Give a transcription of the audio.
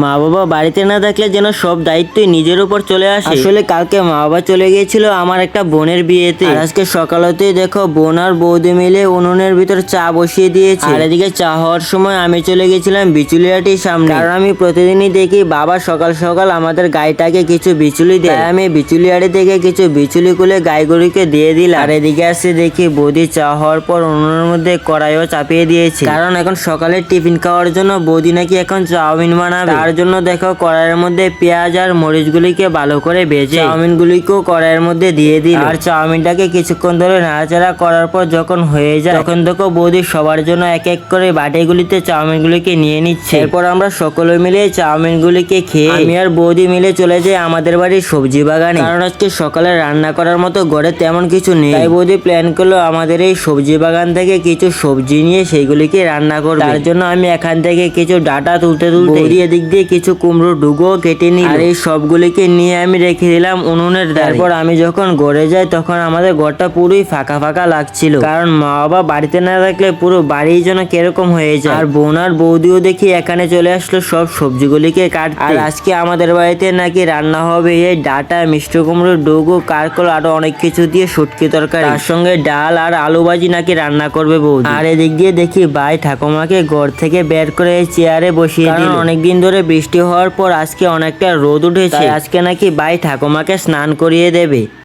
মা বাবা বাড়িতে না থাকলে যেন সব দায়িত্বই নিজের উপর চলে আসে। আসলে কালকে মা বাবা চলে গিয়েছিল আমার একটা বোনের বিয়েতে। আর আজকে সকালতেই দেখো বোন আর বৌদি মিলে উনুনের ভিতর চা বসিয়ে দিয়েছে। আর এদিকে চা হওয়ার সময় আমি চলে গেছিলাম বিচুলিয়াটির সামনে, কারণ আমি প্রতিদিনই দেখি বাবা সকাল সকাল আমাদের গাইটাকে কিছু বিচুলি দেয়। আমি বিচুলিয়াটি থেকে কিছু বিচুলি খুলে গাইগুলিকে দিয়ে দিলাম। আর এদিকে আসছে দেখি বৌদি চা হওয়ার পর উনুনের মধ্যে কড়াইও চাপিয়ে দিয়েছে, কারণ এখন সকালে টিফিন খাওয়ার জন্য বৌদি নাকি এখন চাউমিন বানাবে। তার জন্য দেখো কড়াইয়ের মধ্যে পেঁয়াজ আর মরিচগুলিকে ভালো করে ভেজে চাউমিনগুলিকেও কড়াইয়ের মধ্যে দিয়ে দিল। আর চাউমিনটাকে কিছুক্ষণ ধরে নাড়াচাড়া করার পর যখন হয়ে যায় তখন দেখো বৌদি সবার জন্য এক এক করে বাটিগুলিতে চাউমিনগুলিকে নিয়ে নিচ্ছে। এরপর আমরা সকলে মিলে চাউমিনগুলিকে খেয়ে আমি আর বৌদি মিলে চলে যাই আমাদের বাড়ির সবজি বাগানে, কারণ আজকে সকালে রান্না করার মতো ঘরে তেমন কিছু নেই। তাই বৌদি প্ল্যান করলো আমাদের এই সবজি বাগান থেকে কিছু সবজি নিয়ে সেইগুলিকে রান্না করবে। তার জন্য আমি এখান থেকে কিছু ডাটা তুলতে বৌদি এদিক দিয়ে কিছু কুমড়ো ডুগো কেটে নিই। আর এই সবগুলিকে নিয়ে আমি রেখে দিলাম উনুনের। তারপর আমি যখন ঘরে যাই তখন আমাদের ঘরটা পুরোই ফাঁকা ফাঁকা লাগছিল, কারণ মা বাবা বাড়িতে না থাকলে পুরো বাড়ি যেন কিরকম হয়ে যায়। আর বোন আর বৌদিও দেখি এখানে চলে আসলো সব সবজিগুলিকে কাটতে। আর আজকে আমাদের বাড়িতে নাকি রান্না হবে এই ডাটা, মিষ্টি কুমড়ো ডুগো, কারকল আরো অনেক কিছু দিয়ে শুটকি তরকারি, তার সঙ্গে ডাল আর আলু ভাজি নাকি রান্না করবে বৌদি। আর এদিক দিয়ে দেখি ভাই ঠাকুমাকে ঘর থেকে বের করে চেয়ারে বসিয়ে দিল। অনেকদিন ধরে বৃষ্টি হওয়ার পর আজকে অনেকটা রোদ উঠেছে, আজকে নাকি ভাই ঠাকুমাকে স্নান করিয়ে দেবে।